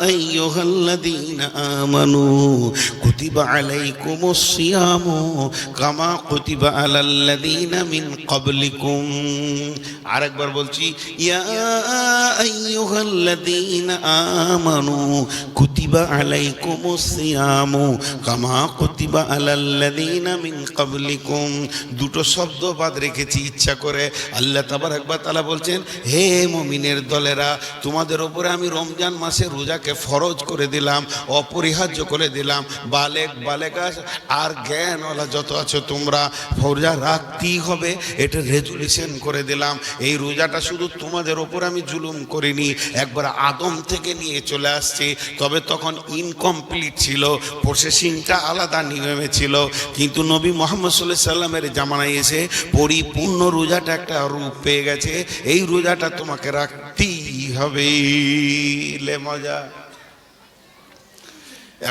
আইয়ুহাল্লাযীনা আমানু কুতিবা আলাইকুমুস সিয়ামু কামা কুতিবা আলাল্লাযীনা মিন ক্বাবলিকুম। আরেকবার বলছি, ইয়া আইয়ুহাল্লাযীনা আমানু কুতিবা আলাইকুমুস সিয়ামু কামা কুতিবা আলাল্লাযীনা মিন ক্বাবলিকুম। দুটো শব্দ বাদ রেখেছি ইচ্ছা করে। আল্লাহ তাবারক ওয়া তাআলা বলছেন, হে মুমিনের দলেরা, তোমাদের উপরে আমি রমজান মাসে রোজাকে ফরজ করে দিলাম, অপরিহার্য করে দিলাম। বালেগ বালেগা আর জ্ঞানওয়ালা যত আছো তোমরা রোজা রাখতেই হবে, এটা রেজুলেশন করে দিলাম। এই রোজাটা শুধু তোমাদের ওপর আমি জুলুম করিনি, একবার আদম থেকে নিয়ে চলে আসছি, তবে তখন ইনকমপ্লিট ছিল, প্রসেসিংটা আলাদা নিয়মে ছিল। কিন্তু নবী মুহাম্মদ সাল্লাল্লাহু আলাইহি সাল্লামের জামানায় এসে পরিপূর্ণ রোজাটা একটা রূপ পেয়ে গেছে। এই রোজাটা তোমাকে রাখতেই হবে। লে মজা।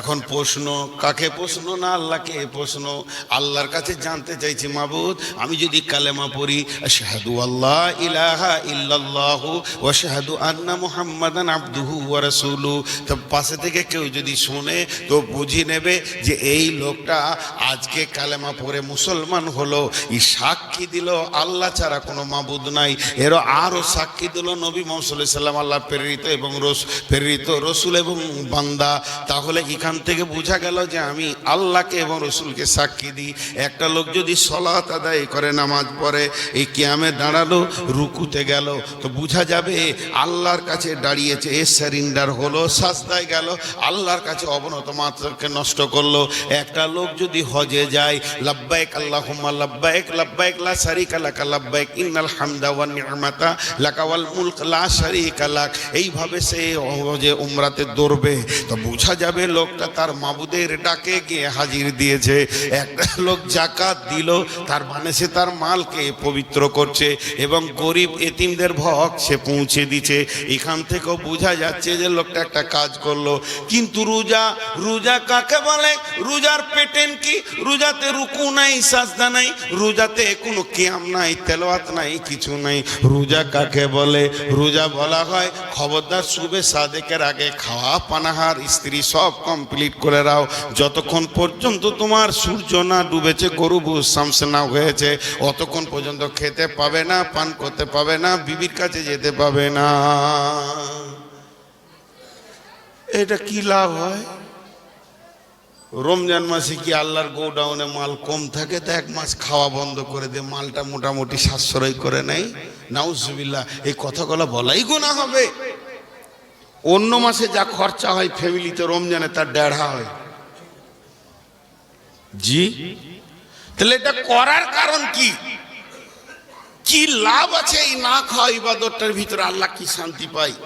এখন প্রশ্ন, কাকে প্রশ্ন? না আল্লাহকে প্রশ্ন। আল্লাহর কাছে জানতে চাইছি, মাবুদ আমি যদি কালেমা পড়ি আশহাদু আল্লা ইলাহা ইল্লাল্লাহু ওয়া আশহাদু আন্না মুহাম্মাদান আবদুহু ওয়া রাসূলুহু, তো পাশে থেকে কেউ যদি শুনে তো বুঝে নেবে যে এই লোকটা আজকে কালেমা পড়ে মুসলমান হলো। এই সাক্ষী দিল আল্লাহ ছাড়া কোনো মাবুদ নাই। আরও সাক্ষী দিল নবী মুহাম্মদ সাল্লাল্লাহু আলাইহি সাল্লাম আল্লাহ প্রেরিত রসুল এবং বান্দা। তাহলে এখান থেকে বোঝা গেল যে আমি আল্লাহকে এবং রসুলকে সাক্ষী দিই। একটা লোক যদি সলাত আদায় করে, নামাজ পড়ে, এই কিয়ামে দাঁড়ালো, রুকুতে গেল, তো বোঝা যাবে আল্লাহর কাছে দাঁড়িয়েছে, এ সারেন্ডার হলো, সাজদায় গেল, আল্লাহর কাছে অবনত মাত্রকে নষ্ট করলো। একটা লোক যদি হজে যায়, লাব্বাইক আল্লাহুম্মা লাব্বাইক লাব্বাইক লা শারীকা লাকা লাব্বাইক ইন্নাল হামদা ওয়ান নি'মাতা লাকা ওয়াল মুলক লা শারীকা লাক, এইভাবে সে হজে উমরাতে দৌড়বে, তো বোঝা যাবে লোকটা তার মাবুদের ডাকে গিয়ে হাজির দিয়েছে। একটা লোক যাকাত দিল, তার মানে সে তার মালকে পবিত্র করছে এবং গরিব এতিমদের হক সে পৌঁছে দিচ্ছে। এখান থেকেও বোঝা যাচ্ছে যে লোকটা একটা কাজ করলো। কিন্তু রোজা কাকে বলে? রোজার প্যাটার্ন কি? রোজাতে রুকু নাই, সাজদা নাই, রোজাতে কোনো কিয়াম নাই, তেলাওয়াত নাই, কিছু নাই। রোজা কাকে বলে? রোজা বলা হয় খবরদার শুবে সাদেকের আগে খাওয়া পানাহার স্ত্রী সব কমপ্লিট করে রাও, যতক্ষণ পর্যন্ত তোমার সূর্য না ডুবেছে, গরু শামস না হয়েছে, অতক্ষণ পর্যন্ত খেতে পাবে না, পান করতে পাবে না, বিবির কাছে যেতে পাবে না। এটা কি লাভ হয়? রমজান মাসে কি আল্লাহর গোডাউনে মাল কম থাকে তো এক মাস খাওয়া বন্ধ করে দিয়ে মালটা মোটামুটি সাশ্রয় করে নেয়? নাউজুবিল্লাহ, এই কথাগুলো বলাই গুনাহ হবে। অন্য মাসে যা খরচা হয় ফ্যামিলিতে, রমজানে তার দেড়হা হয়। জি, তাহলে এটা করার কারণ কি? কি লাভ আছে এই না খাওয়া ইবাদতটার ভিতরে? আল্লাহ কি শান্তি পায়?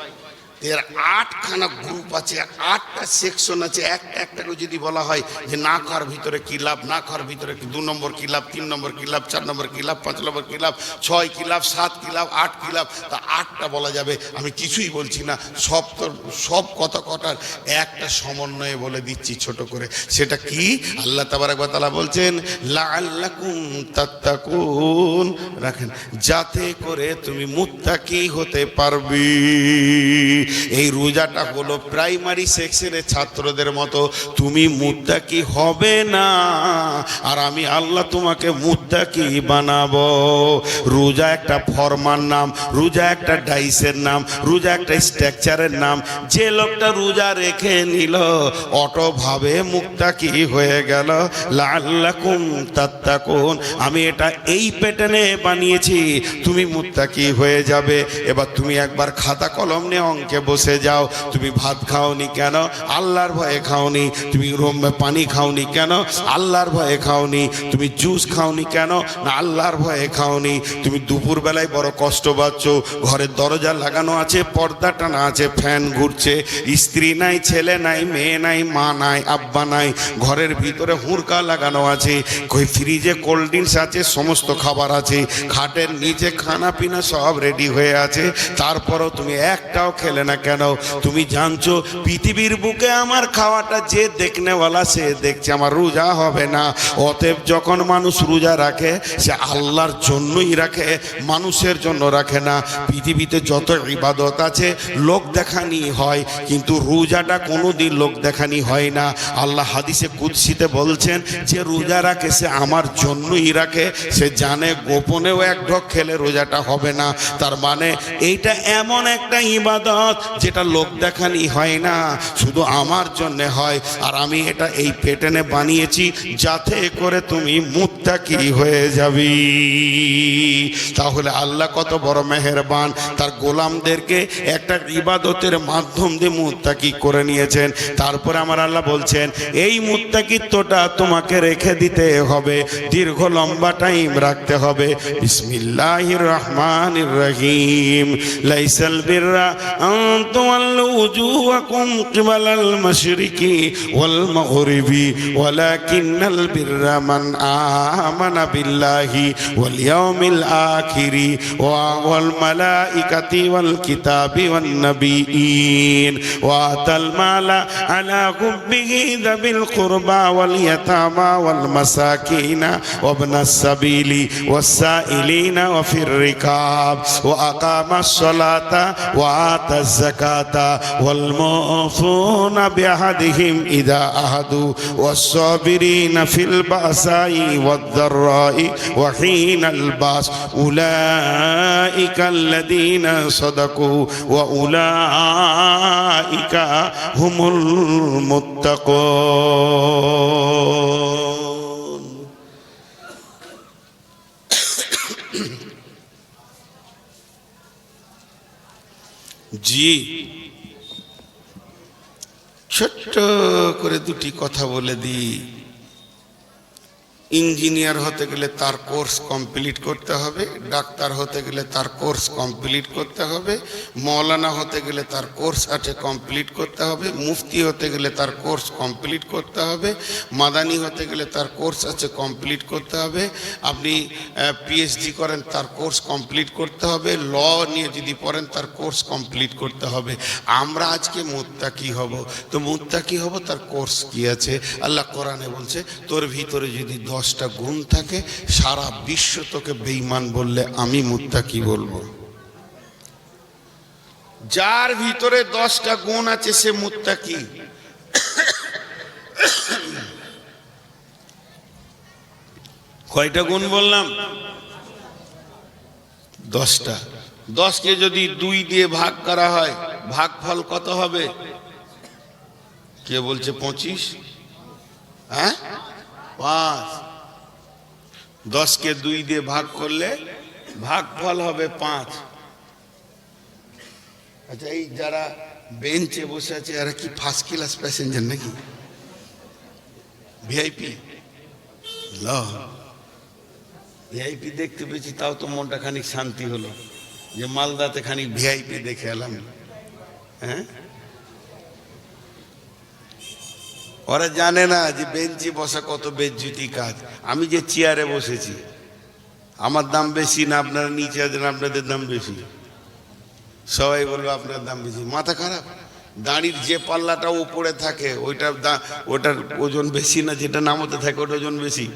এর 8খানা গ্রুপ আছে, 8টা সেকশন আছে। একটা করে যদি বলা হয় যে না খাওয়ার ভিতরে কি লাভ, না খাওয়ার ভিতরে 2 নম্বর কি লাভ, 3 নম্বর কি লাভ, 4 নম্বর কি লাভ, 5 নম্বর কি লাভ, 6 কি লাভ, 7 কি লাভ, 8 কি লাভ, তা 8টা বলা যাবে। আমি কিছুই বলছি না, সব কথা কটার একটা সমন্বয়ে বলে দিচ্ছি ছোট করে। সেটা কি? আল্লাহ তাবারক ওয়া তাআলা বলছেন লাআল্লাকুম তাত্তাকুন, রাখেন যাতে করে তুমি মুত্তাকি হতে পারবে। এই রোজাটা হলো প্রাইমারি সেকশনের ছাত্রদের মতো। তুমি মুত্তাকি হবে না, আর আমি আল্লাহ তোমাকে মুত্তাকি বানাবো। রোজা একটা ফরমান নাম, রোজা একটা ডাইসের নাম, রোজা একটা স্ট্রাকচারের নাম। যে লোকটা রোজা রেখে নিল অটোভাবে মুত্তাকি হয়ে গেল। লাআল্লাকুম তাত্তাকুন, আমি এটা এই প্যাটার্নে বানিয়েছি, তুমি মুত্তাকি হয়ে যাবে। এবার তুমি একবার খাতা কলম নিয়ে অঙ্কে বসে যাও। তুমি ভাত খাওনি কেন? আল্লাহর ভয়ে খাওনি। তুমি পানি খাওনি কেন? আল্লাহর ভয়ে খাওনি। তুমি জুস খাওনি কেন? না আল্লাহর ভয়ে খাওনি। তুমি দুপুর বেলায় বড় কষ্ট পাচ্ছ, ঘরের দরজা লাগানো আছে, পর্দা টানা আছে, ফ্যান ঘুরছে, স্ত্রী নাই, ছেলে নাই, মেয়ে নাই, মা নাই, আব্বা নাই, ঘরের ভিতরে হুড়কা লাগানো আছে, ফ্রিজে কোল্ড ড্রিঙ্কস আছে, সমস্ত খাবার আছে, খাটের নিচে খানা পিনা সব রেডি হয়ে আছে, তারপরও তুমি একটাও খেলে না, না কেন? তুমি জানছো পৃথিবীর বুকে আমার খাওয়াটা যে দেখনেওয়ালা সে দেখছে, আমার রোজা হবে না। অতএব যখন মানুষ রোজা রাখে সে আল্লাহর জন্যই রাখে, মানুষের জন্য রাখে না। পৃথিবীতে যত ইবাদত আছে লোক দেখানি হয়, কিন্তু রোজাটা কোনোদিন লোক দেখানি হয় না। আল্লাহ হাদিসে কুদসিতে বলছেন যে রোজা রাখে সে আমার জন্যই রাখে, সে জানে গোপনেও এক ঢোক খেলে রোজাটা হবে না। তার মানে এইটা এমন একটা ইবাদত যেটা লোক দেখানি হয় না, শুধু আমার জন্যে হয়। আর আমি এটা এই প্যাটার্নে বানিয়েছি যাতে করে তুমি মুত্তাকি হয়ে যাবি। তাহলে আল্লাহ কত বড় মেহেরবান, তার গোলামদেরকে একটা ইবাদতের মাধ্যম দিয়ে মুত্তাকি করে নিয়েছেন। তারপরে আমার আল্লাহ বলছেন এই মুত্তাকিত্বটা তোমাকে রেখে দিতে হবে, দীর্ঘ লম্বা টাইম রাখতে হবে। বিসমিল্লাহির রহমানির রহিম। লাইসাল বিররা আন তুওয়াল্লু উজুহাকুম কিবালাল মাশরিকি ওয়াল মাগরিবি ওয়ালাকিন্নাল বিররা মান আমানা বিল্লাহি ওয়াল ইয়াউমিল আখিরি ওয়াল মালাইকাতি ওয়াল কিতাবি ওয়ান নাবিয়িন ওয়া আতাল মালা আলা হুব্বিহি যাবিল কুরবা ওয়াল ইয়াতামা ওয়াল মাসাকিনা ওয়া ইবনাস সাবিলি ওয়াস সাইলিনা ওয়া ফির রিকাব ওয়া আকামাস সালাতা ওয়া আতাজ যাকাতা ওয়াল মুফুনা বিআহদিহিম ইযা আহাদু ওয়াস সাবিরিনা ফিল বাসাই ওয়াদ দাররাই ওয়া হিনাল বাস উলাইকা আল্লাযীনা সাদাকু ওয়া উলাইকা হুমুল মুত্তাকুন। জি, ছোট্ট করে দুটি কথা বলে দিই। ইঞ্জিনিয়ার হতে গেলে তার কোর্স কমপ্লিট করতে হবে, ডাক্তার হতে গেলে তার কোর্স কমপ্লিট করতে হবে, মৌলানা হতে গেলে তার কোর্স আছে কমপ্লিট করতে হবে, মুফতি হতে গেলে তার কোর্স কমপ্লিট করতে হবে, মাদানি হতে গেলে তার কোর্স আছে কমপ্লিট করতে হবে, আপনি পিএইচডি করেন তার কোর্স কমপ্লিট করতে হবে, ল নিয়ে যদি পড়েন তার কোর্স কমপ্লিট করতে হবে। আমরা আজকে মুত্তাকি হব, তো মুত্তাকি হব তার কোর্স কি আছে? আল্লাহ কোরআনে বলছে তোর ভিতরে যদি 10টা গুণ থাকে, সারা বিশ্ব তোকে বেঈমান বললে আমি মুত্তাকি বলবো। যার ভিতরে 10টা গুণ আছে সে মুত্তাকি। কয়টা গুণ বললাম? 10টা। 10কে যদি 2 দিয়ে ভাগ করা হয় ভাগফল কত হবে? কে বলছে 25? হ্যাঁ, 5। 10কে 2 দিয়ে ভাগ করলে ভাগফল হবে 5। আচ্ছা, এই যারা বেঞ্চে বসে আছে এরা কি ফার্স্ট ক্লাস প্যাসেঞ্জার নাকি ভিআইপি? ভিআইপি দেখতে পেয়েছি, তাও তো মনটা খানিক শান্তি হলো যে মালদাতে খানিক ভিআইপি দেখে এলাম। হ্যাঁ, ওরা জানে না যে বেঞ্চে বসা কত বেজ্জতি কাজ। আমি যে চেয়ারে বসেছি আমার দাম বেশি না আপনারা নিচে আছেন আপনাদের দাম বেশি? সবাই বলবে আপনার দাম বেশি। মাথা খারাপ? দাঁড়ির যে পাল্লাটা উপরে থাকে ওটার ওজন বেশি না যেটা নামতে থাকে ওটার ওজন বেশি?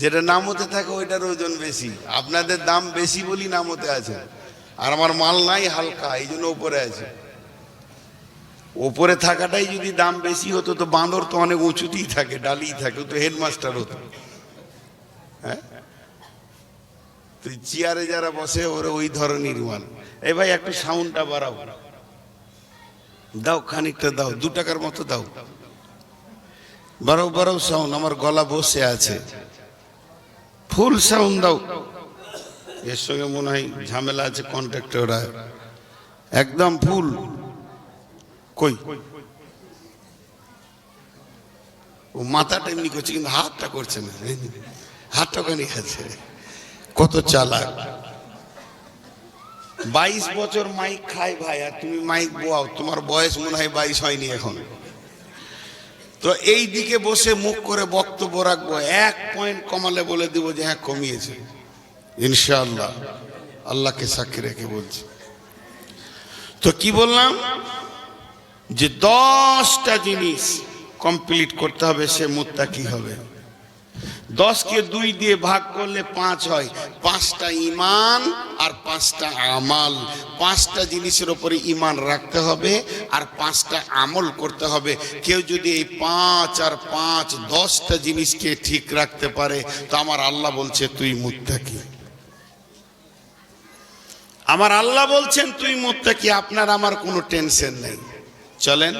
যেটা নামতে থাকে ওইটার ওজন বেশি। আপনাদের দাম বেশি বলি নামতে আছে, আর আমার মাল নাই হালকা, এই জন্য উপরে আছে। ওপরে থাকাটাই যদি দাম বেশি হতো তো বাঁদর তো অনেক উঁচুতেই থাকে, ডালিই থাকে, তো হেডমাস্টার হতো। হ্যাঁ, তো চেয়ারে যারা বসে ওরা ওই ধরনের মাল। এই ভাই একটু সাউন্ডটা বাড়াও, দাও খানিকটা দাও, 2 টাকার মতো দাও, বাড়াও বাড়াও সাউন্ড, আমার গলা বসে আছে, ফুল সাউন্ড দাও। এর সঙ্গে মনে হয় ঝামেলা আছে কন্ট্রাক্টর, একদম ফুল। কই ও মাথাটা এমনি করছে কিন্তু হাতটা করছে না, হাতটা ওখানে আছে। কত চালাক! 22 বছর মাইক খায় ভাই, আর তুমি মাইক বোয়াও, তোমার বয়স মনে হয় 22 হয়নি এখন। তো এই দিকে বসে মুখ করে বক্তব্য রাখবো, 1 পয়েন্ট কমালে বলে দিব যে হ্যাঁ কমিয়েছে ইনশাআল্লাহ, আল্লাহকে সাক্ষী রেখে বলছি। তো কি বললাম যে 10টা জিনিস কমপ্লিট করতে হবে, সে মুত্তাকি হবে। 10কে 2 দিয়ে ভাগ করলে 5 হয়। 5টা ঈমান আর 5টা আমাল। 5টা জিনিসের উপরে ঈমান রাখতে হবে আর 5টা আমল করতে হবে। কেউ যদি এই 5 আর 5 10টা জিনিসকে ঠিক রাখতে পারে তো আমার আল্লাহ বলছে তুই মুত্তাকি। আমার আল্লাহ বলছেন তুই মুত্তাকি। আপনার আমার কোনো টেনশন নেই। চলেন,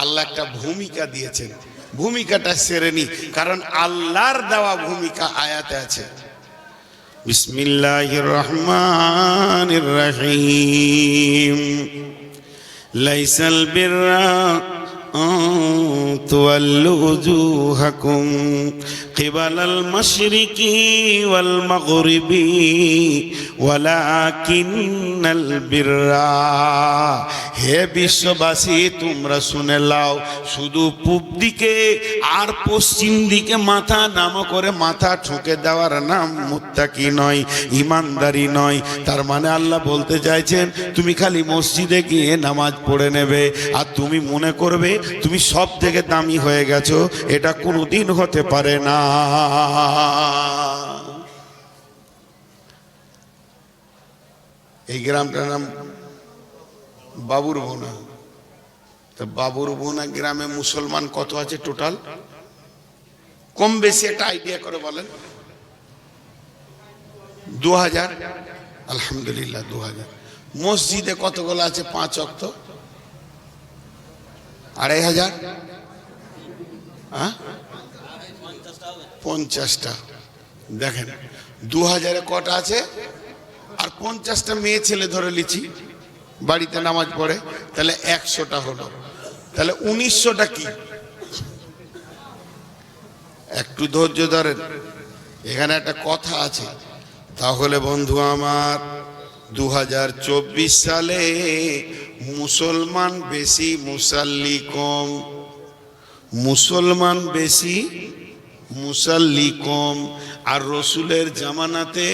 আল্লাহ একটা ভূমিকা দিয়েছেন, ভূমিকাটা সেরে নি, কারণ আল্লাহর দেওয়া ভূমিকা আয়াতে আছে। বিসমিল্লাহির রহমানির রহিম। লাইসাল বিররা তুওয়াল্লু উজুহাকুম কিবালাল মাশরিকি ওয়াল মাগরিবি ওয়ালাকিন্নাল বিররা। হে বিশ্ববাসী, তোমরা শুনে লাও, শুধু পূব দিকে আর পশ্চিম দিকে মাথা নাম করে মাথা ঠুকে দেওয়ার নাম মুত্তাকি নয়, ইমানদারি নয়। তার মানে আল্লাহ বলতে চাইছেন তুমি খালি মসজিদে গিয়ে নামাজ পড়ে নেবে আর তুমি মনে করবে তুমি সব থেকে দামি হয়ে গেছো, এটা কোনোদিন হতে পারে না। এই গ্রামটার নাম বাবুরবোনা। তো বাবুরবোনা গ্রামে মুসলমান কত আছে টোটাল? কম বেশি একটা আইডিয়া করে বলেন। 2000। আলহামদুলিল্লাহ 2000। মসজিদে কতগুলো আছে 5 ওয়াক্ত? 2500। হ্যাঁ, 50টা। দেখেন 2000-এ কটা আছে আর 50টা মেয়ে ছেলে ধরে লিছি বাড়িতে নামাজ পড়ে, তাহলে 100টা হলো। তাহলে 1900টা কি? একটু ধৈর্য ধরেন, এখানে একটা কথা আছে। তাহলে বন্ধু আমার 2024 সালে মুসলমান বেশি, মুসাল্লি কম। মুসলমান বেশি, মুসাল্লি কম। আর রসুলের জামানাতে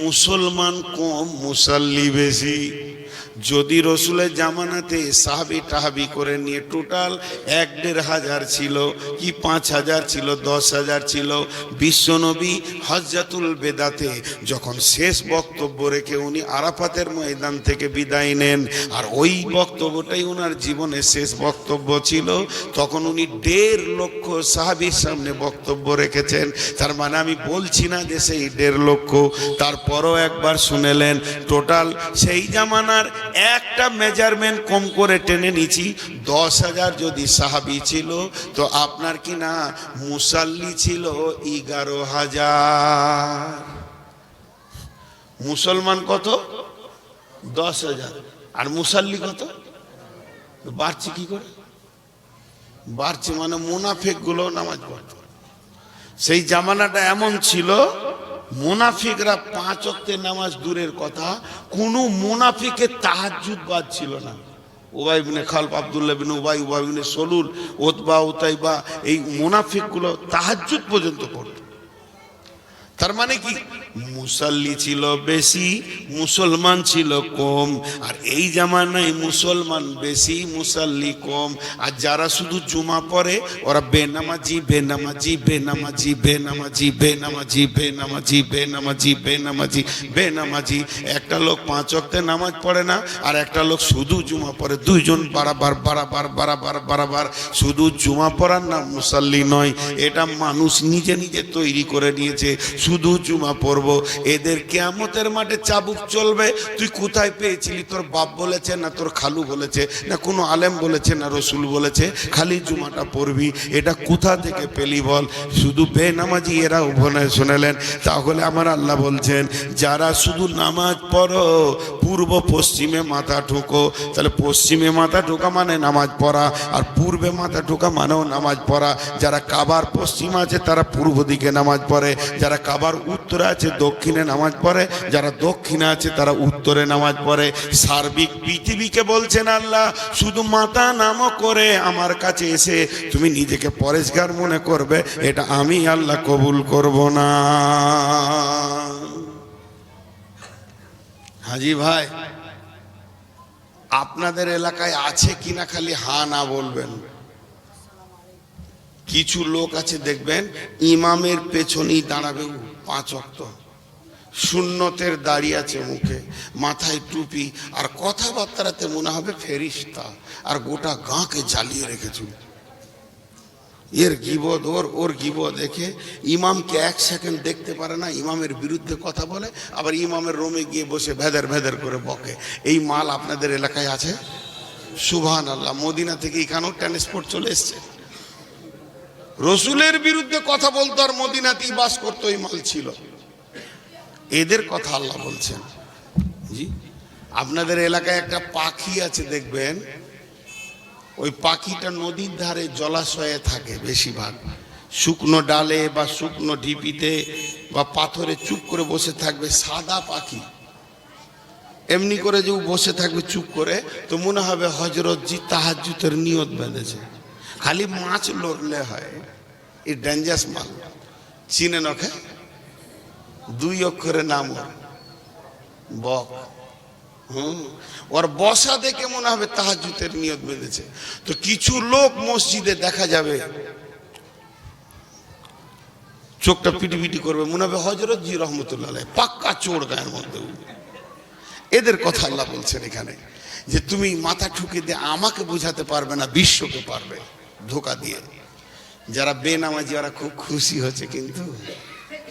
মুসলমান কম, মুসাল্লি বেশি। যদি রসুলের জামানাতে সাহাবি টাহাবি করে নিয়ে টোটাল 1-1.5 হাজার ছিল কি 5000 ছিল, 10,000 ছিল, বিশ্বনবী হজ্জাতুল বেদাতে যখন শেষ বক্তব্য রেখে উনি আরাফাতের ময়দান থেকে বিদায় নেন, আর ওই বক্তব্যটাই ওনার জীবনের শেষ বক্তব্য ছিল, তখন উনি 1.5 লক্ষ সাহাবীর সামনে বক্তব্য রেখেছেন। তার মানে আমি বলছি না যে সেই 1.5 লক্ষ, তারপরও একবার শুনেলেন টোটাল সেই জামানার একটা মেজারমেন্ট কম করে টেনে নিচ্ছি। 10,000 যদি সাহাবী ছিল তো আপনার কি না মুসাল্লি ছিল 11,000। মুসলমান কত? 10,000। আর মুসাল্লি কত? বাড়ছে কি করে? বাড়ছে মানে মুনাফিক গুলো নামাজ পড়তো। সেই জামানাটা এমন ছিল, মুনাফিকরা 5 ওয়াক্তের নামাজ দূরের কথা, কোনো মুনাফিকের তাহাজ্জুদ বাদ ছিল না। উবাই ইবনে খালফ, আব্দুল্লাহ বিন উবাই, উবাই বিন সলুল, উতবা, উতাইবা, এই মুনাফিকগুলো তাহাজ্জুদ পর্যন্ত পড়তো। তার মানে কি মুসাল্লি ছিল বেশি, মুসলমান ছিল কম। আর এই জামানায় মুসলমান বেশি, মুসাল্লি কম। আর যারা শুধু জুমা পড়ে ওরা বেনামাজি, বেনামাজি, বেনামাজি, বেনামাজি, বেনামাজি, বেনামাজি, বেনামাজি, বেনামাজি, বেনামাজি। একটা লোক 5 ওয়াক্তে নামাজ পড়ে না, আর একটা লোক শুধু জুমা পড়ে। দুইজন বারাবার বারাবার বারাবার বারাবার। শুধু জুমা পড়ার নাম মুসাল্লি নয়, এটা মানুষ নিজে নিজে তৈরি করে নিয়েছে। শুধু জুমা পড়বো, এদের কিয়ামতের মাঠে চাবুক চলবে। তুই কোথায় পেয়েছিলি? তোর বাপ বলেছে না তোর খালু বলেছে না কোনো আলেম বলেছে না রসুল বলেছে খালি জুমাটা পড়বি? এটা কোথা থেকে পেলি বল? শুধু বেনামাজি এরা উপনয় শুনেলেন। তাহলে আমার আল্লাহ বলছেন যারা শুধু নামাজ পড়ো, পূর্ব পশ্চিমে মাথা ঠুকো। তাহলে পশ্চিমে মাথা ঠোকা মানে নামাজ পড়া, আর পূর্বে মাথা ঠোকা মানেও নামাজ পড়া। যারা কাবার পশ্চিম আছে তারা পূর্ব দিকে নামাজ পড়ে, যারা কাবার উত্তরে আছে দক্ষিণে নামাজ পড়ে, যারা দক্ষিণে আছে তারা উত্তরে নামাজ পড়ে। সার্বিক পৃথিবীকে বলছেন আল্লাহ শুধু মাথা নাম করে আমার কাছে এসে তুমি নিজেকে পরেশগার মনে করবে, এটা আমি আল্লাহ কবুল করব না। হাজি ভাই আপনাদের এলাকায় আছে কিনা খালি হা না বলবেন। কিছু লোক আছে দেখবেন ইমামের পেছনেই দাঁড়াবে 5 ওয়াক্ত, সুন্নতের দাড়ি আছে মুখে, মাথায় টুপি, আর কথাবার্তাতে মনে হবে ফেরিস্তা, আর গোটা গাঁকে জ্বালিয়ে রেখেছিল। এর গিবদ ওর গিবদ দেখে ইমামকে 1 সেকেন্ড দেখতে পারে না, ইমামের বিরুদ্ধে কথা বলে, আবার ইমামের রোমে গিয়ে বসে ভেদের ভেদের করে বকে। এই মাল আপনাদের এলাকায় আছে? সুবহানাল্লাহ। মদিনা থেকে এখানেও ট্রান্সপোর্ট চলে এসছে। রসুলের বিরুদ্ধে কথা বলতো আর মদিনাতেই বাস করতো, এই মাল ছিল। এদের কথা আল্লাহ বলছেন। জি, আপনাদের এলাকায় একটা পাখি আছে দেখবেন, ওই পাখিটা নদীর ধারে জলাশয়ে থাকে বেশিরভাগ, শুকনো ডালে বা শুকনো ঢিপিতে বা পাথরে চুপ করে বসে থাকবে। সাদা পাখি এমনি করে যে বসে থাকবে চুপ করে, তো মনে হবে হযরতজি তাহাজ্জুদের নিয়ত বেঁধেছে। খালি মাছ লড়লে হয়। এই ডেঞ্জারাস মাল, চিনেন ওকে? 2 অক্ষরের নাম ওর, বক। ওর বসা দেখে মনে হবে তাহাজ্জুদের নিয়ত বেঁধেছে। তো কিছু লোক মসজিদে দেখা যাবে চোখটা পিটি করবে, মনে হবে হযরতজি রহমতুল্লাহ আলাইহি, পাক্কা চোর গায়ের মধ্যে। এদের কথা আল্লাহ বলছেন এখানে, যে তুমি মাথা ঠুকে দিয়ে আমাকে বোঝাতে পারবে না, বিশ্বকে পারবে ধোকা দিয়ে। যারা বেনামাজি ওরা খুব খুশি হচ্ছে, কিন্তু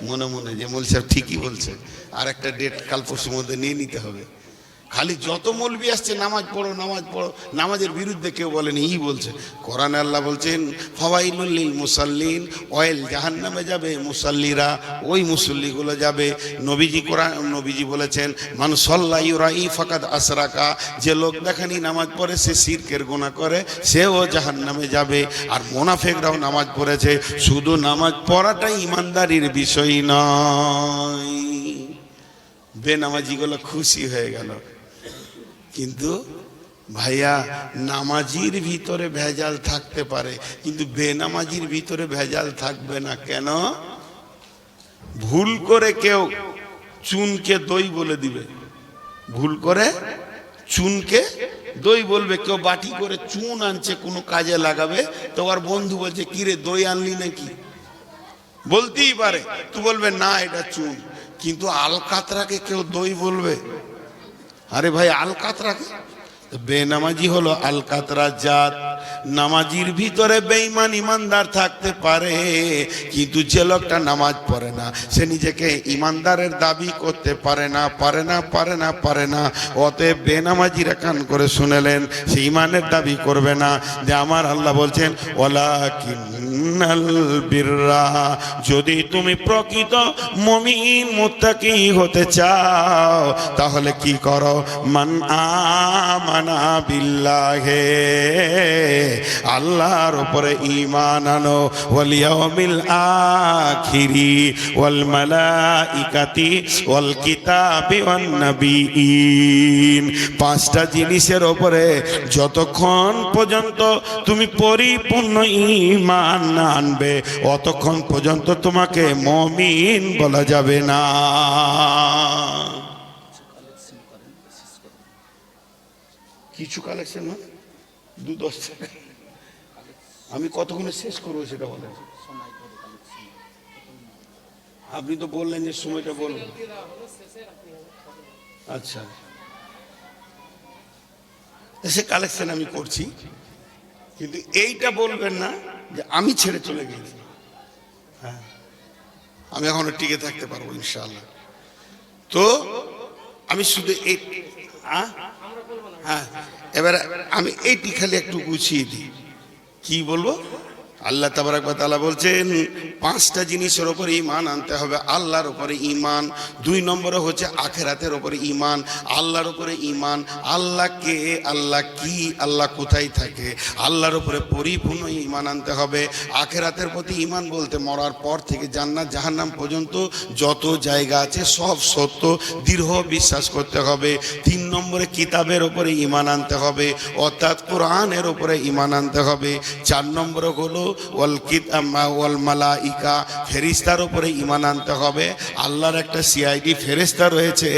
মনে মনে যে মৌলভী সাহেব ঠিকই বলছে, আর একটা ডেট কাল পরশুর মধ্যে নিয়ে নিতে হবে। খালি যত মৌলবি আসছে নামাজ পড়ো নামাজ পড়ো, নামাজের বিরুদ্ধে কেউ বলেনি, ই বলছে। কোরআনে আল্লাহ বলছেন ফাওয়াইলুল লিল মুসাল্লিন, অয়েল জাহান্নামে যাবে মুসাল্লিরা, ওই মুসল্লিগুলো যাবে। নবীজি বলেছেন মান সাল্লা ইউরাই ফাকাদ আসরাকা, যে লোক দেখানি নামাজ পড়ে সে শিরকের গুনাহ করে, সেও জাহান্নামে যাবে। আর মুনাফিকরাও নামাজ পড়েছে। শুধু নামাজ পড়াটাই ইমানদারির বিষয় নয়। বেনামাজিগুলো খুশি হয়ে গেল, কিন্তু ভাইয়া নামাজির ভিতরে ভেজাল থাকতে পারে, কিন্তু বেনামাজির ভিতরে ভেজাল থাকবে না। কেন? ভুল করে কেউ চুনকে দই বলে দিবে, ভুল করে চুনকে দই বলবে। কেউ বাটি করে চুন আনছে কোনো কাজে লাগাবে, তো আর বন্ধু বলছে কিরে দই আনলি নাকি, বলতেই পারে। তুই বলবে না এটা চুন, কিন্তু আলকাতরাকে কেউ দই বলবে? আরে ভাই আলকাতরাকে, বেনামাজি হলো আলকাতরা জাত। নামাজির ভিতরে বেঈমান ইমানদার থাকতে পারে, কিন্তু যে লোকটা নামাজ পড়ে না সে নিজেকে ইমানদারের দাবি করতে পারে না, পারে না, পারে না, পারে না। অতএব বেনামাজিরা কান করে শুনেলেন, সে ইমানের দাবি করবে না। যে আমার আল্লাহ বলছেন ওয়ালাকিন্নাল বিররা, যদি তুমি প্রকৃত মুমিন মুত্তাকি হতে চাও তাহলে কি করো? মান আমানা বিল্লাহি, আল্লাহর উপরে ঈমান আনো, ওয়াল ইয়াউমিল আখিরি ওয়াল মালাইকাতি ওয়াল কিতাবি ওয়ান নাবিয়িন। 5টা জিনিসের উপরে যতক্ষণ পর্যন্ত তুমি পরিপূর্ণ ঈমান না আনবে, অতক্ষণ পর্যন্ত তোমাকে মুমিন বলা যাবে না। কিছু কালেকশন 2-10 টাকা, আমি কতক্ষণে শেষ করবো সেটা বলেন। আপনি তো বললেন যে সময়টা বলুন। আচ্ছা, সে কালেকশন আমি করছি, কিন্তু এইটা বলবেন না যে আমি ছেড়ে চলে গেছি। হ্যাঁ, আমি এখনো টিকে থাকতে পারবো ইনশাআল্লাহ। তো আমি শুধু এই হ্যাঁ, এবার আমি এইটি খালি একটু গুছিয়ে দিই। কি বলবো? আল্লাহ তাবারক ওয়া তাআলা বলছেন 5টা জিনিসের উপরে ঈমান আনতে হবে। আল্লাহর উপরে ঈমান, 2 নম্বরে হচ্ছে আখিরাতের উপরে ঈমান। আল্লাহর উপরে ঈমান, আল্লাহ কে, আল্লাহ কি, আল্লাহ কোথায় থাকে, আল্লাহর উপরে পরিপূর্ণ ঈমান আনতে হবে। আখিরাতের প্রতি ঈমান বলতে মরার পর থেকে জান্নাত জাহান্নাম পর্যন্ত যত জায়গা আছে সব সত্য, দৃঢ় বিশ্বাস করতে হবে। 3 নম্বরে কিতাবের উপরে ঈমান আনতে হবে, অর্থাৎ কোরআনের উপরে ঈমান আনতে হবে। 4 নম্বরে হলো ওয়াল মালাইকা, ফেরেশতার উপরে ঈমান আনতে হবে। আল্লাহর একটা সিআইডি ফেরেশতা রয়েছে,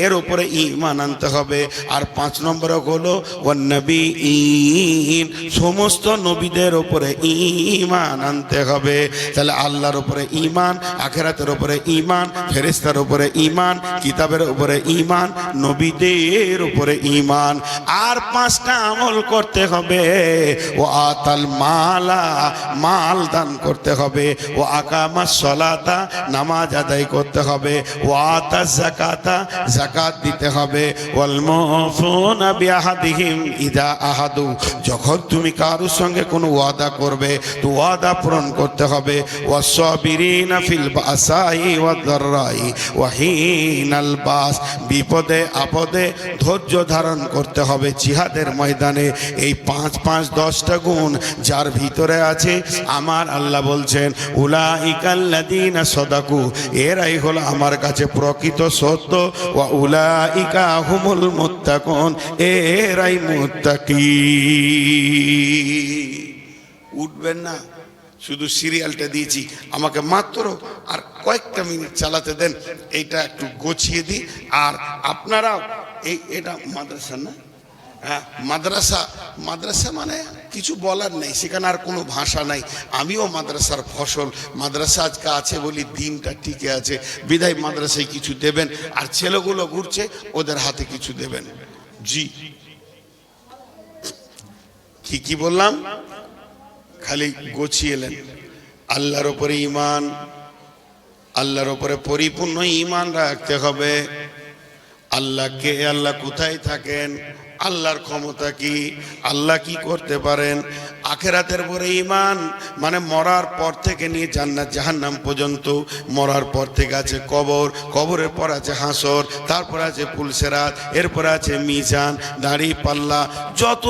এর উপরে ঈমান আনতে হবে। আর 5 নম্বরে হলো ওয়ান নবিয়্যিন, সমস্ত নবীদের উপরে ঈমান আনতে হবে। তাহলে আল্লাহর উপরে ঈমান, আখিরাতের উপরে ঈমান, ফেরেশতার উপরে ঈমান, কিতাবের উপরে ঈমান, নবীদের উপরে ঈমান। আর 5টা আমল করতে হবে। ও আতাল মালা, মাল দান করতে হবে। ও আকামাস সালাতা, নামাজ আদায় করতে হবে। ও আতাজ যাকাতা, যাকাত দিতে হবে। ওয়াল মুফুনা বিআহাদিহিম ইদা আহাদু, যখন তুমি কারোর সঙ্গে কোনো ওয়াদা করবে তো ওয়াদা পূরণ করতে হবে। ওয়াসসাবিরিনা ফিল বাসাই ওয়াদ-দাররাই ওয়া হিনাল বাস, বিপদে আপদে ধৈর্য ধারণ করতে হবে জিহাদের ময়দানে। এই 5-5-10টা গুণ যার ভিতরে আছে, আমার আল্লাহ বলছেন উলাইকাল্লাযীনা সাদাকু, এরাই হলো আমার কাছে প্রকৃত সত্য। ওয়া উলাইকা হুমুল মুত্তাকুন, এরাই মুত্তাকি। উঠবেন না, শুধু সিরিয়ালটা দিয়েছি, আমাকে মাত্র আর কয়েকটা মিনিট চালাতে দেন, এইটা একটু গোছিয়ে দিই। আর আপনারাও এটা মাদ্রাসা না, হ্যাঁ মাদ্রাসা, মাদ্রাসা মানে কিছু বলার নেই, সেখানে আর কোনো ভাষা নাই। আমিও মাদ্রাসার ফসল, মাদ্রাসা আজকে আছে বলি দিনটা টিকে আছে, বিদায় মাদ্রাসায় কিছু দেবেন। আর ছেলেগুলো ঘুরছে, ওদের হাতে কিছু দেবেন। জি, কি বললাম, খালি গোছিয়েলেন। আল্লাহর উপরে ঈমান, আল্লাহর উপরে পরিপূর্ণ ঈমান রাখতে হবে। আল্লাহকে, আল্লাহ কোথায় থাকেন, আল্লাহর ক্ষমতা কি, আল্লাহ কি করতে পারেন। আখিরাতের পরে ঈমান মানে মরার পর থেকে নিয়ে জান্নাত জাহান্নাম পর্যন্ত। মরার পর থেকে আছে কবর, কবরের পর আছে হাসর, তারপর আছে পুলসেরাত, এরপর আছে মিজান, দাড়ি পাল্লা, যত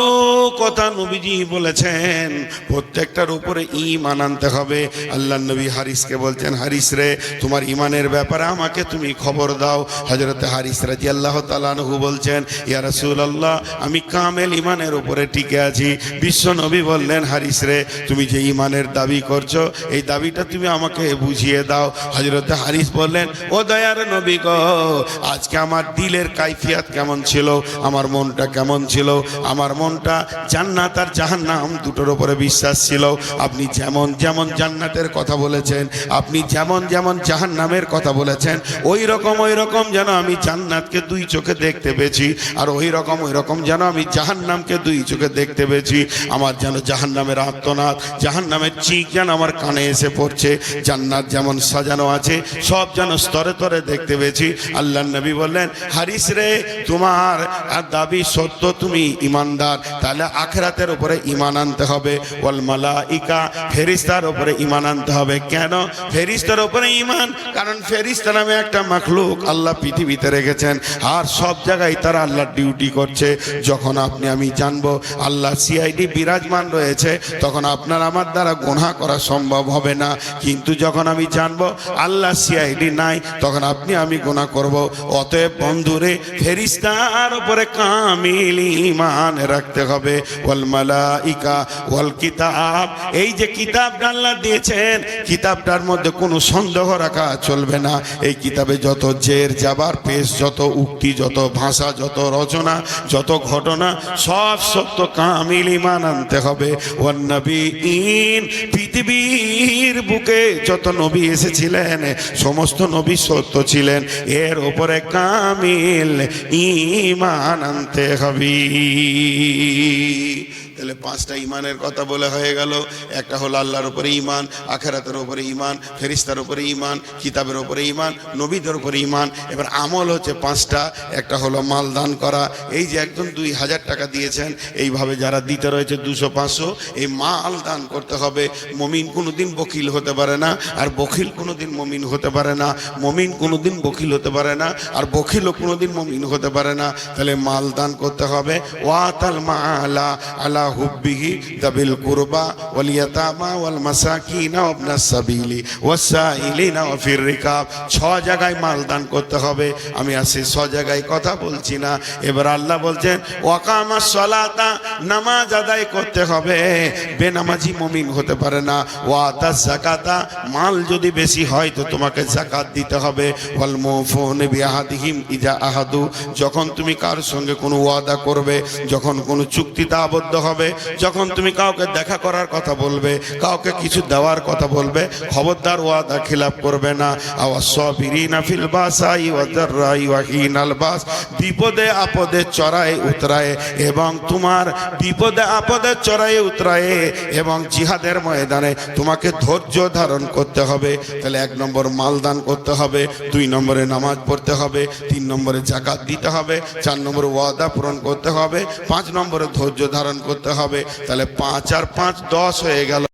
কথা নবীজি বলেছেন প্রত্যেকটার উপরে ঈমান আনতে হবে। আল্লাহ নবী হারিসকে বলছেন, হারিস রে, তোমার ঈমানের ব্যাপারে আমাকে তুমি খবর দাও। হযরত হারিস রাদিয়াল্লাহু তাআলা আনহু বলছেন, ইয়া রাসূলুল্লাহ, আমি কামেল ঈমানের উপরে টিকে আছি। বিশ্ব নবী বললেন, হারিস রে, তুমি যে ঈমানের দাবি করছো, এই দাবিটা তুমি আমাকে বুঝিয়ে দাও। হযরত হারিস বললেন, ও দয়ার নবী গো, আজকে আমার দিলের কাইফিয়াত কেমন ছিল, আমার মনটা কেমন ছিল। আমার মনটা জান্নাত আর জাহান্নাম দুটোর উপরে বিশ্বাস ছিল। আপনি যেমন যেমন জান্নাতের কথা বলেছেন, আপনি যেমন যেমন জাহান্নামের কথা বলেছেন, ওই রকম যেন আমি জান্নাতকে 2 চোখে দেখতে পেয়েছি, আর ওই রকম যেন আমি জাহান্নামকে 2 চোখে দেখতে পেয়েছি। আমার যেন জাহান্নামের আর্তনাদ, জাহান্নামের চিক যেন আমার কানে এসে পড়ছে। জান্নাত যেমন সাজানো আছে, সব যেন স্তরে স্তরে দেখতে পেয়েছি। আল্লাহর নবী বললেন, হারিস রে, তোমার দাবি সত্য, তুমি ঈমানদার, তাহলে আখিরাতের উপরে ঈমান আনতে হবে। ওয়াল মালাইকা, ফেরেশতার উপরে ঈমান আনতে হবে। কেন ফেরেশতার উপরে ঈমান? কারণ ফেরেশতা নামে একটা মাখলুক আল্লাহ পৃথিবীতে রেখেছেন, আর সব জায়গায় তারা আল্লাহর ডিউটি করছে। যখন আপনি আমি জানবো আল্লাহ সিআইডি বিরাজমান রয়েছে, তখন আপনার আমার দ্বারা গুনাহ করা সম্ভব হবে না। কিন্তু যখন আমি জানবো আল্লাহ সিআইডি নাই, তখন আপনি আমি গুনাহ করব। অতএব বন্ধুরে, ফেরেশতার উপরে কামিল ঈমান রাখতে হবে। ওয়াল মালাইকা ওয়াল কিতাব, এই যে কিতাবটা আল্লাহ দিয়েছেন, কিতাবটার মধ্যে কোনো সন্দেহ রাখা চলবে না। এই কিতাবে যত জের জাবার পেশ, যত উক্তি, যত ভাষা, যত রচনা, যত ঘটনা, সব সত্য, কামিল ঈমান আনতে হবে। ওয়ান নবিয়্যিন, পৃথিবীর বুকে যত নবী এসেছিলেন সমস্ত নবী সত্য ছিলেন, এর উপরে কামিল ঈমান আনতে হবে। তাহলে 5টা ঈমানের কথা বলে হয়ে গেল। একটা হলো আল্লাহর উপরে ঈমান, আখিরাতের উপরে ঈমান, ফেরেশতার উপরে ঈমান, কিতাবের উপরে ঈমান, নবীদের উপরে ঈমান। এবার আমল হচ্ছে 5টা। একটা হলো মাল দান করা। এই যে একজন 2000 টাকা দিয়েছেন, এইভাবে যারা দিতে রয়েছে 200, 500, এই মাল দান করতে হবে। মুমিন কোনোদিন বকিল হতে পারে না, আর বকিল কোনোদিন মুমিন হতে পারে না। মুমিন কোনোদিন বকিল হতে পারে না, আর বকিলও কোনোদিন মুমিন হতে পারে না। তাহলে মাল দান করতে হবে। ওয়াতাল মালা আলা হুব্বিহি দাবিল কুরবা ওয়াল ইয়াতামা ওয়াল মাসাকিন ওয়া ইবনাস সাবিলি ওয়াসাইলিনা ওয়া ফির রিকাব। 6 জায়গায় মাল দান করতে হবে। আমি আসি 6 জায়গায় কথা বলছি না। এবার আল্লাহ বলছেন ওয়াকামাস সালাতা, নামাজ আদায় করতে হবে। বেনামাজি মুমিন হতে পারে না। ওয়াতাজ যাকাতা, মাল যদি বেশি হয় তো তোমাকে যাকাত দিতে হবে। ওয়াল মুফুন বিআহাদিহিম ইজা আহাদু, যখন তুমি কার সঙ্গে কোনো ওয়াদা করবে, যখন কোনো চুক্তিতে আবদ্ধ হবে, যখন তুমি কাউকে দেখা করার কথা বলবে, কাউকে কিছু দেওয়ার কথা বলবে, খবরদার ওয়াদা খিলাফ করবে না। আওয়াসসাবিরিনা ফিল বাসাই ওয়া দাররাই ওয়া হিনাল বাস, বিপদে আপদে চড়াই উতরায় এবং তোমার বিপদে আপদে চড়াই উতরায় এবং জিহাদের ময়দানে তোমাকে ধৈর্য ধারণ করতে হবে। তাহলে 1 নম্বর মাল দান করতে হবে, 2 নম্বরে নামাজ পড়তে হবে, 3 নম্বরে যাকাত দিতে হবে, 4 নম্বরে ওয়াদা পূরণ করতে হবে, 5 নম্বরে ধৈর্য ধারণ করতে হবে। তাহলে 5 আর 5 10 হয়ে গেল।